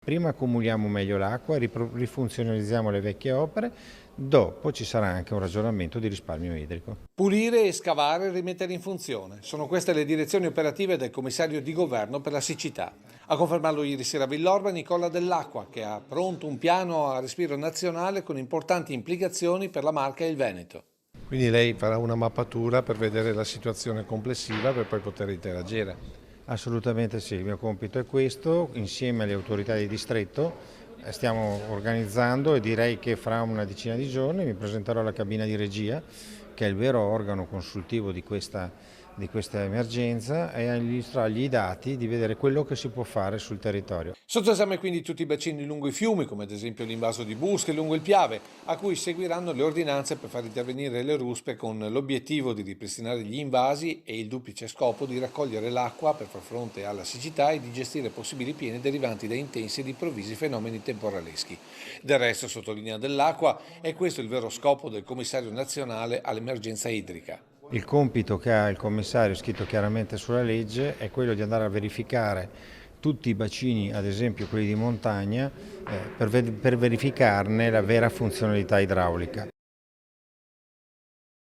Prima accumuliamo meglio l'acqua, rifunzionalizziamo le vecchie opere, dopo ci sarà anche un ragionamento di risparmio idrico. Pulire, scavare e rimettere in funzione. Sono queste le direzioni operative del commissario di governo per la siccità. A confermarlo ieri sera a Villorba Nicola Dell'Acqua, che ha pronto un piano a respiro nazionale con importanti implicazioni per la Marca e il Veneto. Quindi lei farà una mappatura per vedere la situazione complessiva per poi poter interagire. Assolutamente sì, il mio compito è questo, insieme alle autorità di distretto stiamo organizzando e direi che fra una decina di giorni mi presenterò alla cabina di regia, che è il vero organo consultivo di questa emergenza, e illustrargli i dati di vedere quello che si può fare sul territorio. Sotto esame quindi tutti i bacini lungo i fiumi, come ad esempio l'invaso di Busche lungo il Piave, a cui seguiranno le ordinanze per far intervenire le ruspe con l'obiettivo di ripristinare gli invasi e il duplice scopo di raccogliere l'acqua per far fronte alla siccità e di gestire possibili piene derivanti da intensi ed improvvisi fenomeni temporaleschi. Del resto, sottolinea Dell'Acqua, è questo il vero scopo del commissario nazionale all'emergenza idrica. Il compito che ha il commissario, scritto chiaramente sulla legge, è quello di andare a verificare tutti i bacini, ad esempio quelli di montagna, per verificarne la vera funzionalità idraulica.